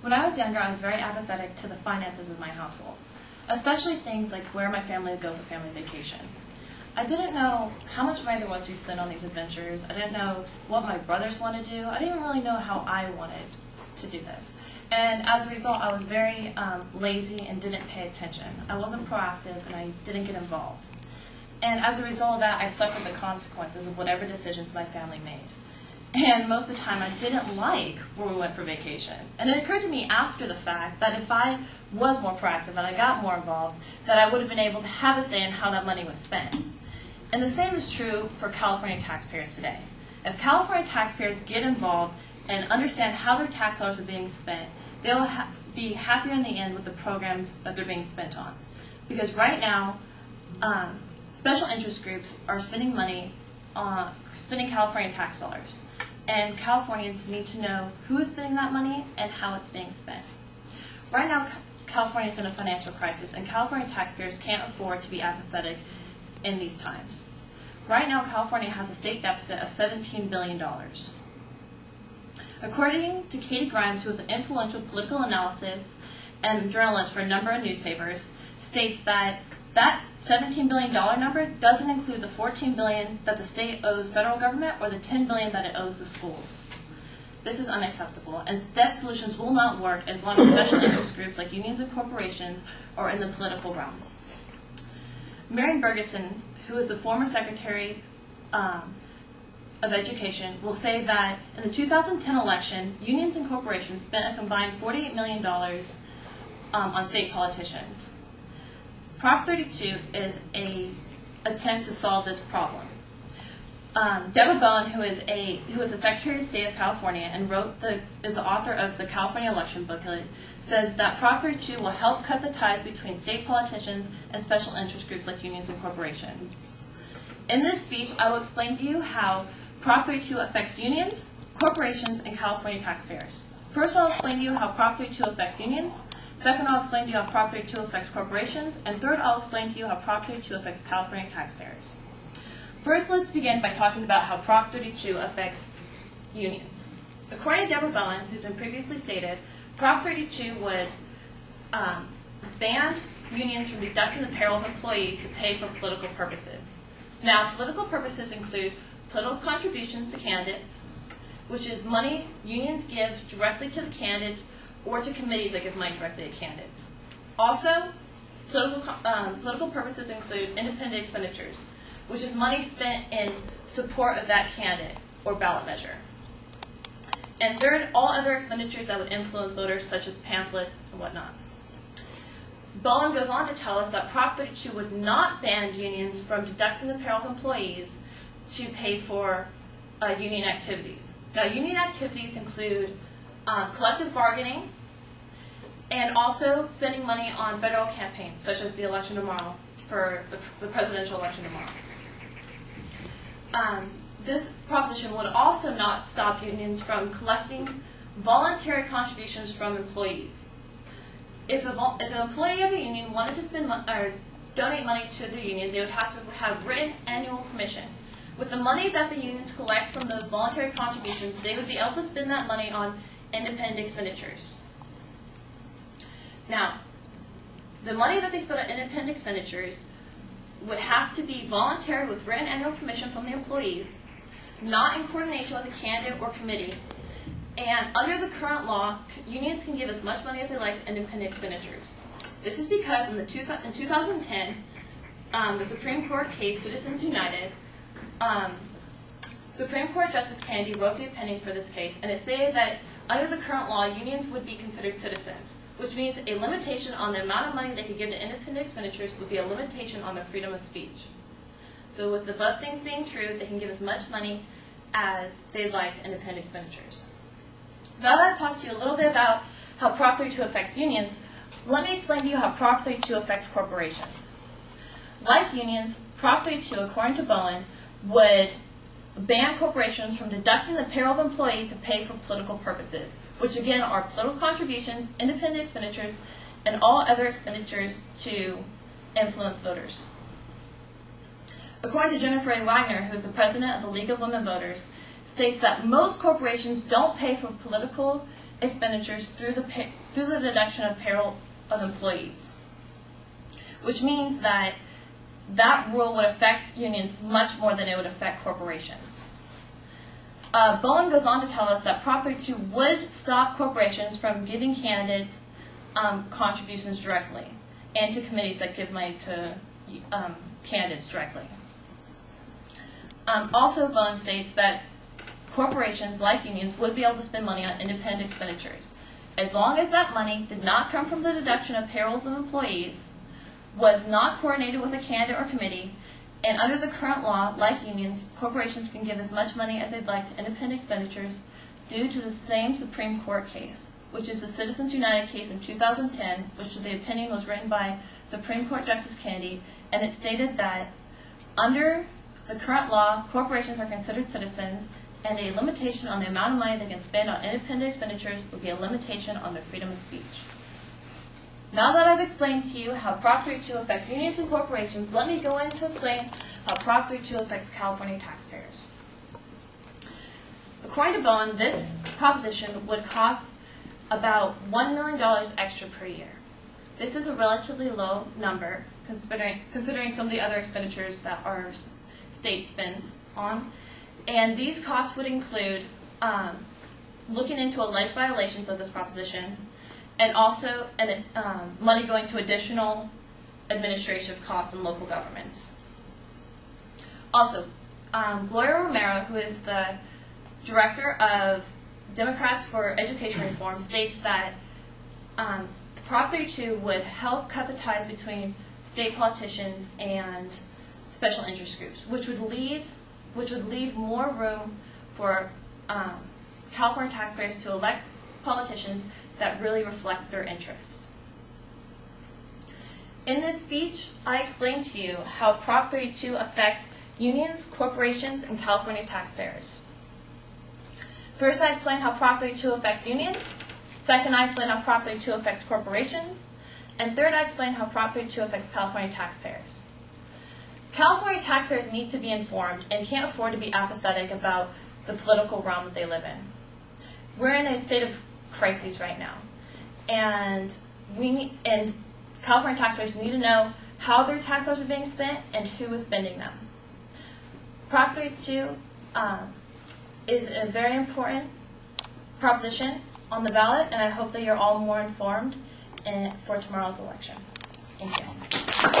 When I was younger, I was very apathetic to the finances of my household, especially things like where my family would go for family vacation. I didn't know how much money there was to be spent on these adventures. I didn't know what my brothers wanted to do. I didn't really know how I wanted to do this. And as a result, I was very lazy and didn't pay attention. I wasn't proactive and I didn't get involved. And as a result of that, I suffered the consequences of whatever decisions my family made. And most of the time, I didn't like where we went for vacation. And it occurred to me after the fact that if I was more proactive and I got more involved, that I would have been able to have a say in how that money was spent. And the same is true for California taxpayers today. If California taxpayers get involved and understand how their tax dollars are being spent, they'll be happier in the end with the programs that they're being spent on. Because right now, special interest groups are spending money on spending California tax dollars. And Californians need to know who is spending that money and how it's being spent. Right now, California is in a financial crisis, and California taxpayers can't afford to be apathetic in these times. Right now, California has a state deficit of $17 billion. According to Katie Grimes, who is an influential political analyst and journalist for a number of newspapers, states that $17 billion number doesn't include the $14 billion that the state owes federal government or the $10 billion that it owes the schools. This is unacceptable, and debt solutions will not work as long as special interest groups like unions and corporations are in the political realm. Marian Bergeson, who is the former Secretary of Education, will say that in the 2010 election, unions and corporations spent a combined $48 million on state politicians. Prop 32 is an attempt to solve this problem. Deborah Bowen, who is the Secretary of State of California and is the author of the California Election Booklet, says that Prop 32 will help cut the ties between state politicians and special interest groups like unions and corporations. In this speech, I will explain to you how Prop 32 affects unions, corporations, and California taxpayers. First, I'll explain to you how Prop 32 affects unions. Second, I'll explain to you how Prop 32 affects corporations. And third, I'll explain to you how Prop 32 affects California taxpayers. First, let's begin by talking about how Prop 32 affects unions. According to Deborah Bowen, who's been previously stated, Prop 32 would ban unions from deducting the payroll of employees to pay for political purposes. Now, political purposes include political contributions to candidates, which is money unions give directly to the candidates or to committees that give money directly to candidates. Also, political purposes include independent expenditures, which is money spent in support of that candidate or ballot measure. And third, all other expenditures that would influence voters, such as pamphlets and whatnot. Bowen goes on to tell us that Prop 32 would not ban unions from deducting the payroll of employees to pay for union activities. Now, union activities include collective bargaining and also spending money on federal campaigns, such as the election tomorrow, for the presidential election tomorrow. This proposition would also not stop unions from collecting voluntary contributions from employees. If an employee of a union wanted to spend or donate money to the union, they would have to have written annual permission. With the money that the unions collect from those voluntary contributions, they would be able to spend that money on independent expenditures. Now, the money that they spend on independent expenditures would have to be voluntary with written annual permission from the employees, not in coordination with a candidate or committee. And under the current law, unions can give as much money as they like to independent expenditures. This is because in 2010, the Supreme Court case Citizens United, Supreme Court Justice Kennedy wrote the opinion for this case, and it stated that under the current law, unions would be considered citizens, which means a limitation on the amount of money they could give to independent expenditures would be a limitation on their freedom of speech. So with the above things being true, they can give as much money as they'd like to independent expenditures. Now that I've talked to you a little bit about how Prop 32 affects unions, let me explain to you how Prop 32 affects corporations. Like unions, Prop 32, according to Bowen, would ban corporations from deducting the payroll of employees to pay for political purposes, which again are political contributions, independent expenditures, and all other expenditures to influence voters. According to Jennifer A. Wagner, who is the president of the League of Women Voters, states that most corporations don't pay for political expenditures through the deduction of payroll of employees, which means that that rule would affect unions much more than it would affect corporations. Bowen goes on to tell us that Prop 32 would stop corporations from giving candidates contributions directly and to committees that give money to candidates directly. Also, Bowen states that corporations, like unions, would be able to spend money on independent expenditures as long as that money did not come from the deduction of payrolls of employees, was not coordinated with a candidate or committee, and under the current law, like unions, corporations can give as much money as they'd like to independent expenditures due to the same Supreme Court case, which is the Citizens United case in 2010, which the opinion was written by Supreme Court Justice Kennedy, and it stated that under the current law, corporations are considered citizens, and a limitation on the amount of money they can spend on independent expenditures would be a limitation on their freedom of speech. Now that I've explained to you how Prop 32 affects unions and corporations, let me go in to explain how Prop 32 affects California taxpayers. According to Bowen, this proposition would cost about $1 million extra per year. This is a relatively low number, considering some of the other expenditures that our state spends on. And these costs would include looking into alleged violations of this proposition, and also money going to additional administrative costs in local governments. Also, Gloria Romero, who is the director of Democrats for Education Reform, states that Prop 32 would help cut the ties between state politicians and special interest groups, which would leave more room for California taxpayers to elect politicians that really reflect their interests. In this speech, I explained to you how Prop 32 affects unions, corporations, and California taxpayers. First, I explained how Prop 32 affects unions. Second, I explained how Prop 32 affects corporations. And third, I explained how Prop 32 affects California taxpayers. California taxpayers need to be informed and can't afford to be apathetic about the political realm that they live in. We're in a state of crises right now, and California taxpayers need to know how their tax dollars are being spent and who is spending them. Prop 32 is a very important proposition on the ballot, and I hope that you're all more informed for tomorrow's election. Thank you.